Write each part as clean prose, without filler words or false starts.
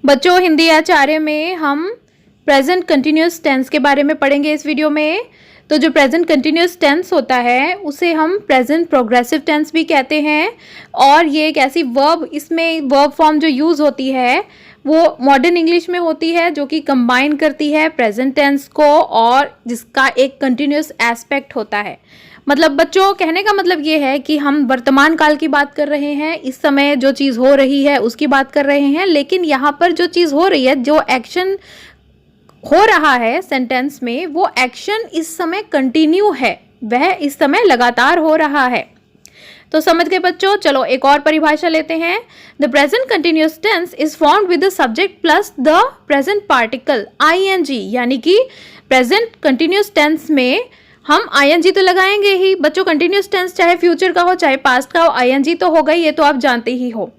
बच्चों, हिंदी आचार्य में हम प्रेजेंट कंटिन्यूस टेंस के बारे में पढ़ेंगे इस वीडियो में। तो जो प्रेजेंट कंटिन्यूस टेंस होता है उसे हम प्रेजेंट प्रोग्रेसिव टेंस भी कहते हैं। और ये एक ऐसी वर्ब, इसमें वर्ब फॉर्म जो यूज़ होती है वो मॉडर्न इंग्लिश में होती है, जो कि कंबाइन करती है प्रेजेंट टेंस को और जिसका एक कंटिन्यूस एस्पेक्ट होता है। मतलब बच्चों, कहने का मतलब ये है कि हम वर्तमान काल की बात कर रहे हैं, इस समय जो चीज़ हो रही है उसकी बात कर रहे हैं, लेकिन यहाँ पर जो चीज़ हो रही है, जो एक्शन हो रहा है सेंटेंस में, वो एक्शन इस समय कंटिन्यू है, वह इस समय लगातार हो रहा है। तो समझ गए बच्चों। चलो एक और परिभाषा लेते हैं। The present continuous tense is formed with the subject plus the present particle ING. यानी कि प्रेजेंट कंटिन्यूस टेंस में हम आईएनजी तो लगाएंगे ही बच्चों। कंटिन्यूस टेंस चाहे फ्यूचर का हो चाहे पास्ट का हो, आईएनजी तो होगा ही, ये तो आप जानते ही हो।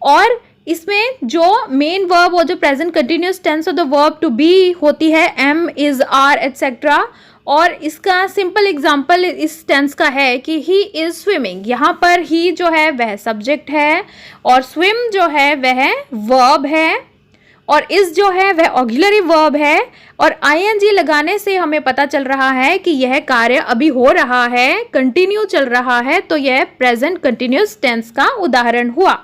और इसमें जो मेन वर्ब और जो प्रेजेंट कंटिन्यूस टेंस और द वर्ब टू बी होती है, एम, इज, आर एटसेट्रा। और इसका सिंपल एग्जांपल इस टेंस का है कि ही इज स्विमिंग। यहाँ पर ही जो है वह सब्जेक्ट है और स्विम जो है वह वर्ब है और इस जो है वह ऑक्सिलरी वर्ब है। और आईएनजी लगाने से हमें पता चल रहा है कि यह कार्य अभी हो रहा है, कंटिन्यू चल रहा है, तो यह प्रेजेंट कंटिन्यूस टेंस का उदाहरण हुआ।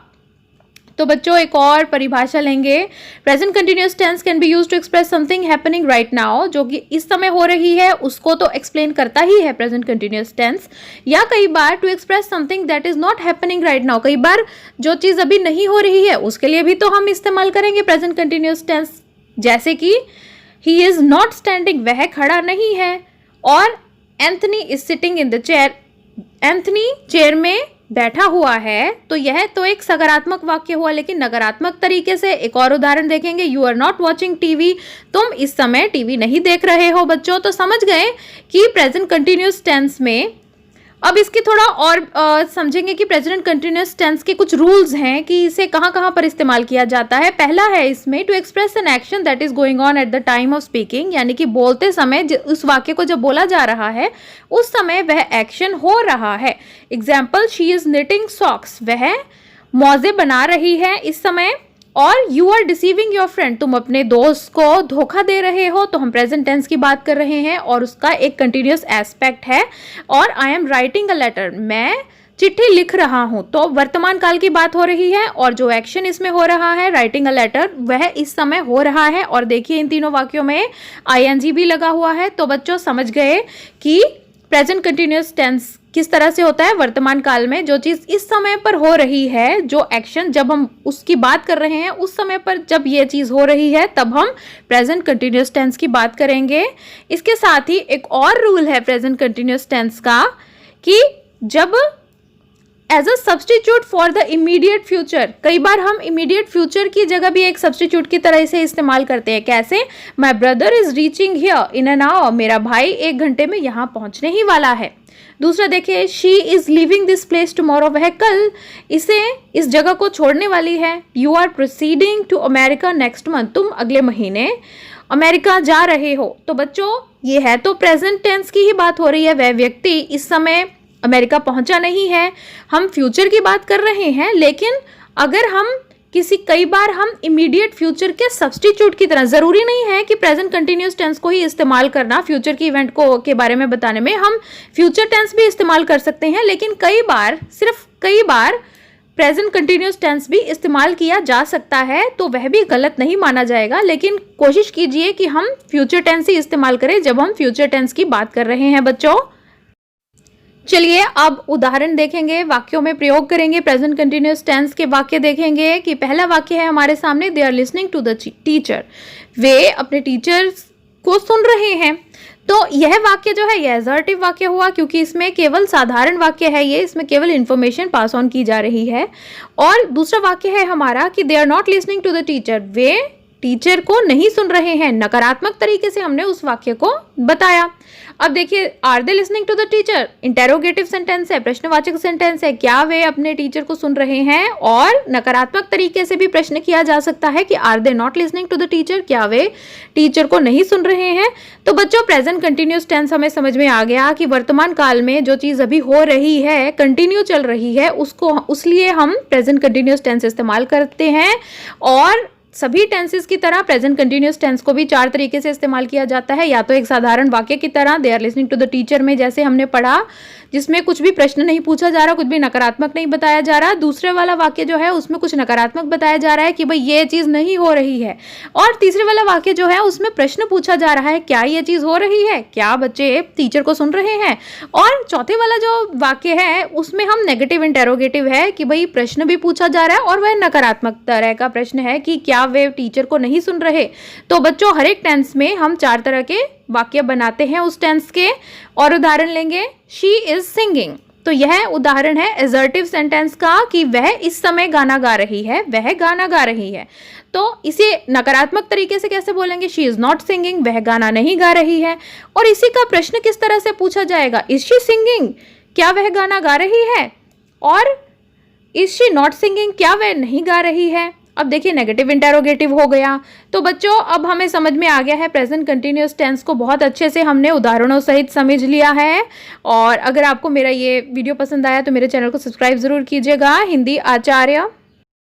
तो बच्चों एक और परिभाषा लेंगे। Present continuous tense can be used to express something happening right now. जो कि इस समय हो रही है उसको तो एक्सप्लेन करता ही है प्रेजेंट कंटिन्यूस टेंस। या कई बार to express something that is not happening right now, कई बार जो चीज़ अभी नहीं हो रही है उसके लिए भी तो हम इस्तेमाल करेंगे प्रेजेंट कंटिन्यूस टेंस। जैसे कि ही इज नॉट स्टैंडिंग, वह खड़ा नहीं है। और Anthony is sitting in the chair, Anthony chair में बैठा हुआ है। तो यह तो एक सकारात्मक वाक्य हुआ। लेकिन नकारात्मक तरीके से एक और उदाहरण देखेंगे। You are not watching TV, तुम इस समय टीवी नहीं देख रहे हो बच्चों। तो समझ गए कि प्रेजेंट कंटिन्यूस टेंस में, अब इसकी थोड़ा और समझेंगे कि प्रेजेंट कंटिन्यूस टेंस के कुछ रूल्स हैं कि इसे कहाँ कहाँ पर इस्तेमाल किया जाता है। पहला है इसमें to express an action that is going on at the time of speaking. यानी कि बोलते समय उस वाक्य को जब बोला जा रहा है उस समय वह एक्शन हो रहा है। Example, she is knitting socks, वह मोजे बना रही है इस समय। और you are deceiving your friend, तुम अपने दोस्त को धोखा दे रहे हो। तो हम प्रेजेंट टेंस की बात कर रहे हैं और उसका एक कंटिन्यूस एस्पेक्ट है। और I am writing a letter, मैं चिट्ठी लिख रहा हूं, तो वर्तमान काल की बात हो रही है। और जो एक्शन इसमें हो रहा है, राइटिंग अ लेटर, वह इस समय हो रहा है। और देखिए इन तीनों वाक्यों में आईएनजी भी लगा हुआ है। तो बच्चों समझ गए कि प्रेजेंट कंटिन्यूस टेंस किस तरह से होता है। वर्तमान काल में जो चीज़ इस समय पर हो रही है, जो एक्शन जब हम उसकी बात कर रहे हैं उस समय पर जब ये चीज़ हो रही है तब हम प्रेजेंट कंटिन्यूस टेंस की बात करेंगे। इसके साथ ही एक और रूल है प्रेजेंट कंटिन्यूस टेंस का कि जब as a substitute for the immediate future, कई बार हम इमीडिएट फ्यूचर की जगह भी एक सब्सटीट्यूट की तरह से इस्तेमाल करते हैं। कैसे? My brother is reaching here in an hour, मेरा भाई 1 घंटे में यहाँ पहुँचने ही वाला है। दूसरा देखिए, she is living this place tomorrow, वह कल इसे इस जगह को छोड़ने वाली है। You are proceeding to America next month, तुम अगले महीने अमेरिका जा रहे हो। तो बच्चों ये है तो प्रेजेंट टेंस की ही बात हो रही है। वह व्यक्ति इस समय अमेरिका पहुंचा नहीं है, हम फ्यूचर की बात कर रहे हैं। लेकिन अगर हम कई बार हम इमीडिएट फ्यूचर के सब्सटीट्यूट की तरह, जरूरी नहीं है कि प्रेजेंट कंटिन्यूस टेंस को ही इस्तेमाल करना फ्यूचर की इवेंट को के बारे में बताने में, हम फ्यूचर टेंस भी इस्तेमाल कर सकते हैं। लेकिन कई बार, सिर्फ कई बार प्रेजेंट कंटिन्यूस टेंस भी इस्तेमाल किया जा सकता है, तो वह भी गलत नहीं माना जाएगा। लेकिन कोशिश कीजिए कि हम फ्यूचर टेंस ही इस्तेमाल करें जब हम फ्यूचर टेंस की बात कर रहे हैं बच्चों। चलिए अब उदाहरण देखेंगे, वाक्यों में प्रयोग करेंगे प्रेजेंट कंटिन्यूस टेंस के। वाक्य देखेंगे कि पहला वाक्य है हमारे सामने, they are listening to the teacher, वे अपने टीचर को सुन रहे हैं। तो यह वाक्य जो है यह असर्टिव वाक्य हुआ, क्योंकि इसमें केवल साधारण वाक्य है, ये इसमें केवल इंफॉर्मेशन पास ऑन की जा रही है। और दूसरा वाक्य है हमारा कि they are not listening to the teacher, वे टीचर को नहीं सुन रहे हैं। नकारात्मक तरीके से हमने उस वाक्य को बताया। अब देखिए, are they listening to the teacher, interrogative sentence है, प्रश्नवाचक सेंटेंस है। क्या वे अपने टीचर को सुन रहे हैं? और नकारात्मक तरीके से भी प्रश्न किया जा सकता है कि are they not listening to the teacher, क्या वे टीचर को नहीं सुन रहे हैं? तो बच्चों प्रेजेंट कंटिन्यूस टेंस हमें समझ में आ गया कि वर्तमान काल में जो चीज़ अभी हो रही है, कंटिन्यू चल रही है, उसको उसलिए हम प्रेजेंट कंटिन्यूस टेंस इस्तेमाल करते हैं। और सभी टेंसेस की तरह प्रेजेंट कंटिन्यूस टेंस को भी 4 तरीके से इस्तेमाल किया जाता है। या तो एक साधारण वाक्य की तरह, they are listening to the teacher में जैसे हमने पढ़ा, जिसमें कुछ भी प्रश्न नहीं पूछा जा रहा, कुछ भी नकारात्मक नहीं बताया जा रहा। दूसरे वाला वाक्य जो है उसमें कुछ नकारात्मक बताया जा रहा है कि भाई ये चीज़ नहीं हो रही है। और तीसरे वाला वाक्य जो है उसमें प्रश्न पूछा जा रहा है, क्या ये चीज़ हो रही है, क्या बच्चे टीचर को सुन रहे हैं। और चौथे वाला जो वाक्य है उसमें हम नेगेटिव इंटेरोगेटिव है कि भाई प्रश्न भी पूछा जा रहा है और वह नकारात्मक तरह का प्रश्न है कि क्या वे टीचर को नहीं सुन रहे। तो बच्चों हर एक टेंस में हम 4 तरह के वाक्य बनाते हैं उस टेंस के। और उदाहरण लेंगे, शी इज सिंगिंग, तो यह उदाहरण है असर्टिव सेंटेंस का कि वह इस समय गाना गा रही है, वह गाना गा रही है। तो इसे नकारात्मक तरीके से कैसे बोलेंगे, शी इज नॉट सिंगिंग, वह गाना नहीं गा रही है। और इसी का प्रश्न किस तरह से पूछा जाएगा, इज शी सिंगिंग, क्या वह गाना गा रही है। और इज शी नॉट सिंगिंग, क्या वह नहीं गा रही है। अब देखिए नेगेटिव इंटेरोगेटिव हो गया। तो बच्चों अब हमें समझ में आ गया है प्रेजेंट कंटिन्यूअस टेंस को बहुत अच्छे से हमने उदाहरणों सहित समझ लिया है। और अगर आपको मेरा ये वीडियो पसंद आया तो मेरे चैनल को सब्सक्राइब ज़रूर कीजिएगा। हिंदी आचार्य।